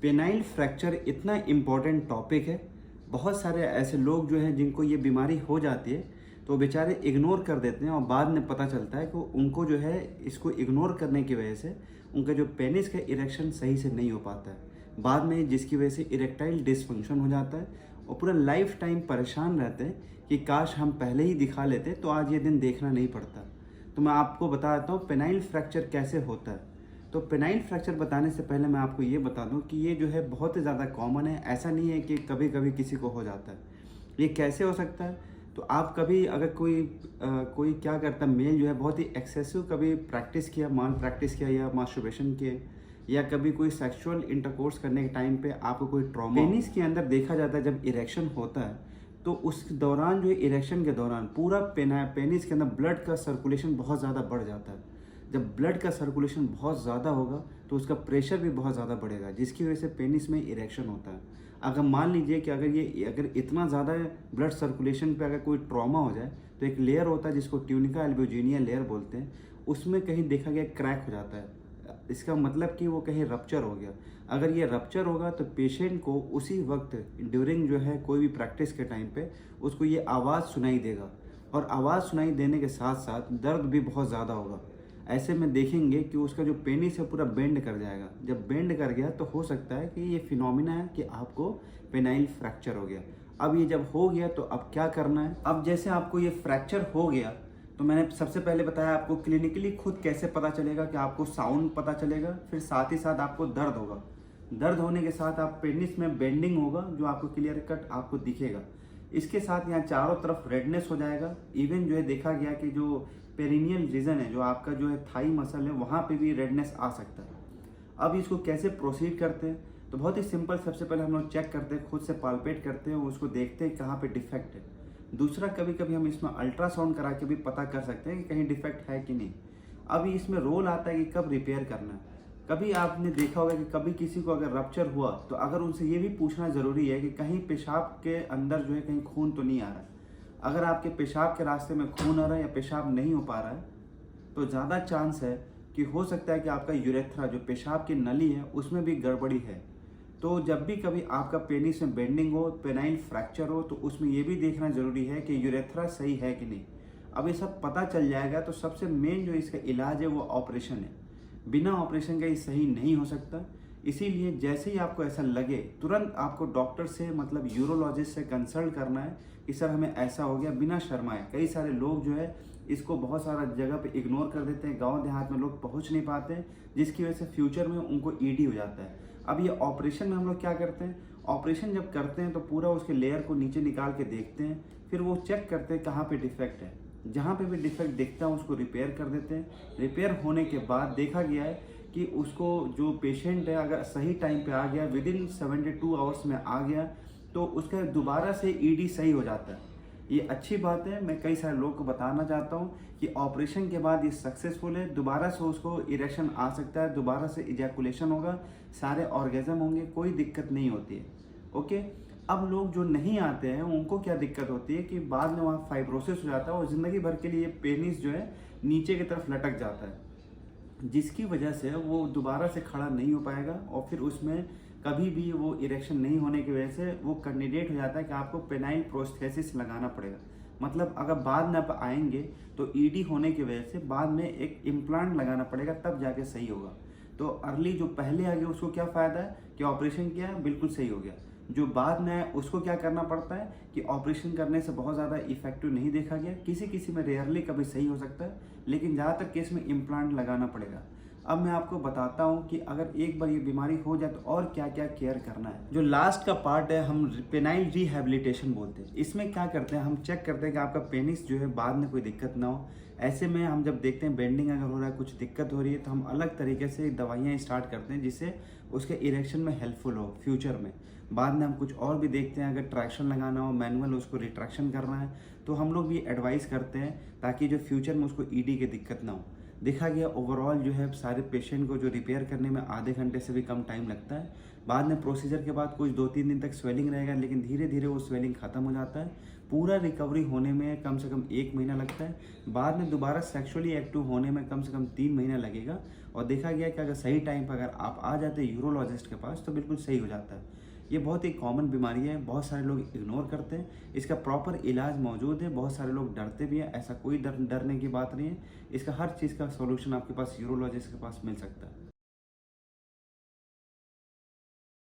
Penile fracture इतना important topic है। बहुत सारे ऐसे लोग जो हैं जिनको ये बीमारी हो जाती है तो बेचारे इग्नोर कर देते हैं और बाद में पता चलता है कि उनको जो है इसको इग्नोर करने की वजह से उनका जो पेनिस का इरेक्शन सही से नहीं हो पाता है। बाद में जिसकी वजह से इरेक्टाइल डिसफंक्शन हो जाता है और पूरा लाइफ टाइम परेशान रहते हैं कि काश हम पहले ही दिखा लेते तो आज ये दिन देखना नहीं पड़ता। तो मैं आपको बता देता हूँ पेनाइल फ्रैक्चर कैसे होता है। तो पेनाइल फ्रैक्चर बताने से पहले मैं आपको ये बता दूं कि ये जो है बहुत ही ज़्यादा कॉमन है। ऐसा नहीं है कि कभी कभी किसी को हो जाता है। ये कैसे हो सकता है? तो आप कभी अगर कोई क्या करता है, मेल जो है बहुत ही एक्सेसिव कभी प्रैक्टिस किया, माल प्रैक्टिस किया या मास्टरबेशन किए, या कभी कोई सेक्सुअल इंटरकोर्स करने के टाइम पे आपको कोई ट्रॉमा, पेनिस के अंदर देखा जाता है जब इरेक्शन होता है तो उस दौरान जो इरेक्शन के दौरान पूरा पेनिस के अंदर ब्लड का सर्कुलेशन बहुत ज़्यादा बढ़ जाता है। जब ब्लड का सर्कुलेशन बहुत ज़्यादा होगा तो उसका प्रेशर भी बहुत ज़्यादा बढ़ेगा, जिसकी वजह से पेनिस में इरेक्शन होता है। अगर मान लीजिए कि अगर इतना ज़्यादा ब्लड सर्कुलेशन पे अगर कोई ट्रॉमा हो जाए तो एक लेयर होता है जिसको ट्यूनिका एल्ब्यूजिनिया लेयर बोलते हैं, उसमें कहीं देखा गया क्रैक हो जाता है। इसका मतलब कि वो कहीं रप्चर हो गया। अगर ये रप्चर होगा तो पेशेंट को उसी वक्त ड्यूरिंग जो है कोई भी प्रैक्टिस के टाइम पे उसको ये आवाज़ सुनाई देगा, और आवाज़ सुनाई देने के साथ साथ दर्द भी बहुत ज़्यादा होगा। ऐसे में देखेंगे कि उसका जो पेनिस है पूरा बेंड कर जाएगा। जब बेंड कर गया तो हो सकता है कि ये फिनोमिना है कि आपको पेनाइल फ्रैक्चर हो गया। अब ये जब हो गया तो अब क्या करना है? अब जैसे आपको ये फ्रैक्चर हो गया तो मैंने सबसे पहले बताया आपको क्लिनिकली खुद कैसे पता चलेगा कि आपको साउंड पता चलेगा, फिर साथ ही साथ आपको दर्द होगा। दर्द होने के साथ आप पेनिस में बेंडिंग होगा जो आपको क्लियर कट आपको दिखेगा। इसके साथ यहाँ चारों तरफ रेडनेस हो जाएगा। इवन जो है देखा गया कि जो पेरिनियल रीजन है, जो आपका जो है थाई मसल है, वहाँ पे भी रेडनेस आ सकता है। अब इसको कैसे प्रोसीड करते हैं? तो बहुत ही सिंपल। सबसे पहले हम लोग चेक करते हैं, खुद से पाल्पेट करते हैं, उसको देखते हैं कहाँ पे डिफेक्ट है। दूसरा, कभी कभी हम इसमें अल्ट्रासाउंड करा के भी पता कर सकते हैं कि कहीं डिफेक्ट है कि नहीं। अभी इसमें रोल आता है कि कब रिपेयर करना है। कभी आपने देखा होगा कि कभी किसी को अगर रप्चर हुआ तो अगर उनसे ये भी पूछना ज़रूरी है कि कहीं पेशाब के अंदर जो है कहीं खून तो नहीं आ रहा है। अगर आपके पेशाब के रास्ते में खून आ रहा है या पेशाब नहीं हो पा रहा है तो ज़्यादा चांस है कि हो सकता है कि आपका यूरेथ्रा, जो पेशाब की नली है, उसमें भी गड़बड़ी है। तो जब भी कभी आपका पेनिस में बेंडिंग हो, पेनाइल फ्रैक्चर हो, तो उसमें ये भी देखना ज़रूरी है कि यूरेथ्रा सही है कि नहीं। अब ये सब पता चल जाएगा तो सबसे मेन जो इसका इलाज है वो ऑपरेशन है। बिना ऑपरेशन का ये सही नहीं हो सकता। इसीलिए जैसे ही आपको ऐसा लगे तुरंत आपको डॉक्टर से, मतलब यूरोलॉजिस्ट से कंसल्ट करना है कि सर हमें ऐसा हो गया, बिना शर्माए। कई सारे लोग जो है इसको बहुत सारा जगह पे इग्नोर कर देते हैं। गांव देहात में लोग पहुंच नहीं पाते हैं, जिसकी वजह से फ्यूचर में उनको ईडी हो जाता है। अब ये ऑपरेशन में हम लोग क्या करते हैं, ऑपरेशन जब करते हैं तो पूरा उसके लेयर को नीचे निकाल के देखते हैं, फिर वो चेक करते हैं कहाँ पे डिफेक्ट है। जहाँ पे भी डिफेक्ट दिखता है उसको रिपेयर कर देते हैं। रिपेयर होने के बाद देखा गया है कि उसको, जो पेशेंट है, अगर सही टाइम पे आ गया, विदिन 72 आवर्स में आ गया, तो उसका दोबारा से ईडी सही हो जाता है। ये अच्छी बात है। मैं कई सारे लोगों को बताना चाहता हूँ कि ऑपरेशन के बाद ये सक्सेसफुल है। दोबारा से उसको इरेक्शन आ सकता है, दोबारा से इजैकुलेशन होगा, सारे ऑर्गेजम होंगे, कोई दिक्कत नहीं होती है। ओके। अब लोग जो नहीं आते हैं उनको क्या दिक्कत होती है कि बाद में वहाँ फाइब्रोसिस हो जाता है और ज़िंदगी भर के लिए पेनिस जो है नीचे की तरफ लटक जाता है, जिसकी वजह से वो दोबारा से खड़ा नहीं हो पाएगा और फिर उसमें कभी भी वो इरेक्शन नहीं होने की वजह से वो कैंडिडेट हो जाता है कि आपको पेनाइल प्रोस्थेसिस लगाना पड़ेगा। मतलब अगर बाद में आप आएंगे तो ईडी होने की वजह से बाद में एक इम्प्लांट लगाना पड़ेगा, तब जाके सही होगा। तो अर्ली जो पहले आ गया उसको क्या फ़ायदा है कि ऑपरेशन किया, बिल्कुल सही हो गया। जो बाद में आया उसको क्या करना पड़ता है कि ऑपरेशन करने से बहुत ज़्यादा इफेक्टिव नहीं देखा गया। किसी किसी में रेयरली कभी सही हो सकता है, लेकिन ज़्यादातर केस में इम्प्लांट लगाना पड़ेगा। अब मैं आपको बताता हूँ कि अगर एक बार ये बीमारी हो जाए तो और क्या क्या केयर करना है। जो लास्ट का पार्ट है हम पेनाइल रिहैबिलिटेशन बोलते हैं। इसमें क्या करते हैं, हम चेक करते हैं कि आपका पेनिस जो है बाद में कोई दिक्कत ना हो। ऐसे में हम जब देखते हैं बेंडिंग अगर हो रहा है, कुछ दिक्कत हो रही है, तो हम अलग तरीके से दवाइयाँ स्टार्ट करते हैं जिससे उसके इरेक्शन में हेल्पफुल हो फ्यूचर में। बाद में हम कुछ और भी देखते हैं, अगर ट्रैक्शन लगाना हो, मैनुअल उसको रिट्रैक्शन करना है, तो हम लोग भी एडवाइस करते हैं ताकि जो फ्यूचर में उसको ईडी की दिक्कत ना हो। देखा गया ओवरऑल जो है सारे पेशेंट को जो रिपेयर करने में आधे घंटे से भी कम टाइम लगता है। बाद में प्रोसीजर के बाद कुछ 2-3 दिन तक स्वेलिंग रहेगा, लेकिन धीरे धीरे वो स्वेलिंग ख़त्म हो जाता है। पूरा रिकवरी होने में कम से कम 1 महीना लगता है। बाद में दोबारा सेक्सुअली एक्टिव होने में कम से कम 3 महीना लगेगा। और देखा गया कि अगर सही टाइम पर अगर आप आ जाते हैं यूरोलॉजिस्ट के पास तो बिल्कुल सही हो जाता है। ये बहुत ही कॉमन बीमारी है, बहुत सारे लोग इग्नोर करते हैं। इसका प्रॉपर इलाज मौजूद है, बहुत सारे लोग डरते भी हैं, ऐसा कोई डरने की बात नहीं है। इसका हर चीज़ का सॉल्यूशन आपके पास यूरोलॉजिस्ट के पास मिल सकता है।